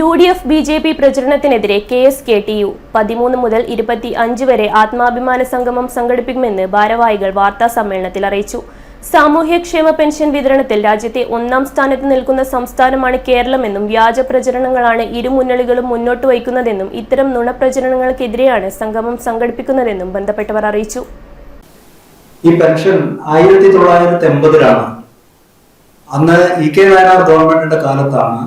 UDF BJP പ്രചരണത്തിനെതിരെ KSKTU 13 മുതൽ 25 വരെ ആത്മാഭിമാന സംഗമം സംഘടിപ്പിക്കുമെന്ന് ഭാരവാഹികൾ വാർത്താസമ്മേളനത്തിൽ അറിയിച്ചു. സാമൂഹ്യക്ഷേമ പെൻഷൻ വിതരണത്തിൽ രാജ്യത്തെ ഒന്നാം സ്ഥാനത്ത് നിൽക്കുന്ന സംസ്ഥാനമാണ് കേരളമെന്നും വ്യാജ പ്രചരണങ്ങളാണ് ഇരു മുന്നണികളും മുന്നോട്ട് വയ്ക്കുന്നതെന്നും ഇത്തരം നുണപ്രചരണങ്ങൾക്കെതിരെയാണ് സംഗമം സംഘടിപ്പിക്കുന്നതെന്നും ബന്ധപ്പെട്ടവർ അറിയിച്ചു. ഈ പെൻഷൻ 1980-ലാണ്. അന്ന് EK നായനാർ ഗവൺമെന്റിന്റെ കാലത്താണ്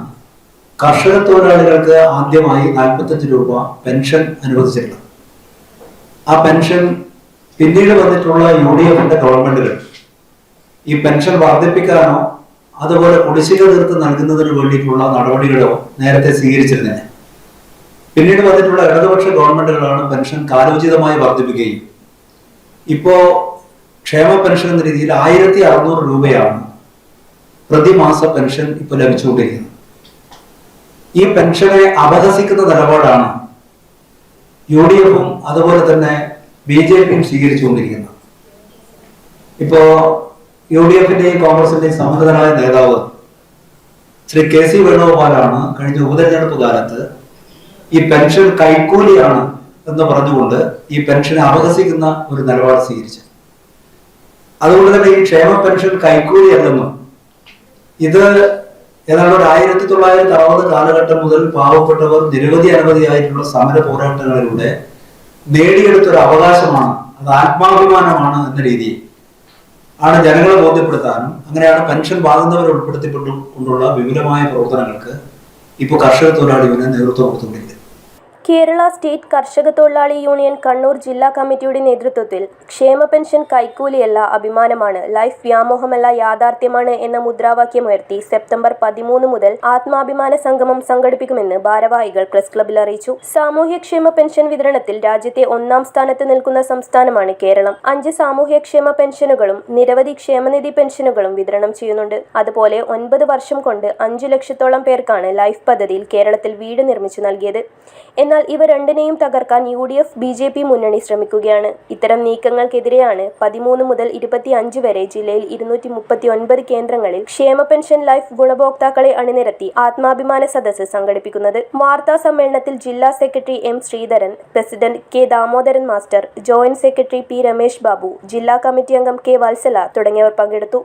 കർഷക തൊഴിലാളികൾക്ക് ആദ്യമായി 45 രൂപ പെൻഷൻ അനുവദിച്ചിട്ടുള്ളത്. ആ പെൻഷൻ പിന്നീട് വന്നിട്ടുള്ള UDF-ന്റെ ഗവൺമെന്റുകൾ ഈ പെൻഷൻ വർദ്ധിപ്പിക്കാനോ അതുപോലെ കുടിശ്ശിക തീർത്ത് നൽകുന്നതിന് വേണ്ടിയിട്ടുള്ള നടപടികളോ നേരത്തെ സ്വീകരിച്ചിരുന്നില്ല. പിന്നീട് വന്നിട്ടുള്ള ഇടതുപക്ഷ ഗവൺമെന്റുകളാണ് പെൻഷൻ കാലോചിതമായി വർദ്ധിപ്പിക്കുകയും ഇപ്പോ ക്ഷേമ പെൻഷൻ എന്ന രീതിയിൽ 1600 രൂപയാണ് പ്രതിമാസ പെൻഷൻ ഇപ്പോൾ ലഭിച്ചുകൊണ്ടിരിക്കുന്നത്. ഈ പെൻഷനെ അപഹസിക്കുന്ന നിലപാടാണ് UDF-ഉം അതുപോലെ തന്നെ BJP-യും സ്വീകരിച്ചുകൊണ്ടിരിക്കുന്നത്. ഇപ്പോ UDF-ന്റെയും കോൺഗ്രസിന്റെയും സമ്മതനായ നേതാവ് ശ്രീ KC വേണുഗോപാലാണ് കഴിഞ്ഞ ഉപതെരഞ്ഞെടുപ്പ് കാലത്ത് ഈ പെൻഷൻ കൈക്കൂലിയാണ് എന്ന് പറഞ്ഞുകൊണ്ട് ഈ പെൻഷനെ അപഹസിക്കുന്ന ഒരു നിലപാട് സ്വീകരിച്ചത്. അതുകൊണ്ട് തന്നെ ഈ ക്ഷേമ പെൻഷൻ കൈക്കൂലി അല്ലെന്നും ഇത് ഏതാണ്ട് 1960 കാലഘട്ടം മുതൽ പാവപ്പെട്ടവർ അനവധിയായിട്ടുള്ള സമര പോരാട്ടങ്ങളിലൂടെ നേടിയെടുത്തൊരു അവകാശമാണ്, അത് ആത്മാഭിമാനമാണ് എന്ന രീതിയിൽ ആണ് ജനങ്ങളെ ബോധ്യപ്പെടുത്താനും അങ്ങനെയാണ് പെൻഷൻ വാങ്ങുന്നവരെ ഉൾപ്പെടുത്തിക്കൊണ്ടുള്ള വിപുലമായ പ്രവർത്തനങ്ങൾക്ക് ഇപ്പോൾ കർഷക തൊഴിലാളി യൂണിയൻ നേതൃത്വം കൊടുത്തുകൊണ്ടിരിക്കുന്നത്. കേരള സ്റ്റേറ്റ് കർഷക തൊഴിലാളി യൂണിയൻ കണ്ണൂർ ജില്ലാ കമ്മിറ്റിയുടെ നേതൃത്വത്തിൽ ക്ഷേമ പെൻഷൻ കൈക്കൂലിയല്ല അഭിമാനമാണ്, ലൈഫ് വ്യാമോഹമല്ല യാഥാർത്ഥ്യമാണ് എന്ന മുദ്രാവാക്യമുയർത്തി സെപ്റ്റംബർ 13 മുതൽ ആത്മാഭിമാന സംഗമം സംഘടിപ്പിക്കുമെന്ന് ഭാരവാഹികൾ പ്രസ് ക്ലബ്ബിൽ അറിയിച്ചു. സാമൂഹ്യക്ഷേമ പെൻഷൻ വിതരണത്തിൽ രാജ്യത്തെ ഒന്നാം സ്ഥാനത്ത് നിൽക്കുന്ന സംസ്ഥാനമാണ് കേരളം. 5 സാമൂഹ്യക്ഷേമ പെൻഷനുകളും നിരവധി ക്ഷേമനിധി പെൻഷനുകളും വിതരണം ചെയ്യുന്നുണ്ട്. അതുപോലെ 9 വർഷം കൊണ്ട് 5 ലക്ഷത്തോളം പേർക്കാണ് ലൈഫ് പദ്ധതിയിൽ കേരളത്തിൽ വീട് നിർമ്മിച്ചു നൽകിയത്. എന്നാൽ ഇവ രണ്ടിനെയും തകർക്കാൻ UDF BJP മുന്നണി ശ്രമിക്കുകയാണ്. ഇത്തരം നീക്കങ്ങൾക്കെതിരെയാണ് 13 മുതൽ 25 വരെ ജില്ലയിൽ 239 കേന്ദ്രങ്ങളിൽ ക്ഷേമ പെൻഷൻ ലൈഫ് ഗുണഭോക്താക്കളെ അണിനിരത്തി ആത്മാഭിമാന സദസ്സ് സംഘടിപ്പിക്കുന്നത്. വാർത്താ സമ്മേളനത്തിൽ ജില്ലാ secretary M Sreedharan, president K Damodaran master, joint secretary P Ramesh Babu, ജില്ലാ കമ്മിറ്റി അംഗം K വത്സല തുടങ്ങിയവർ പങ്കെടുത്തു.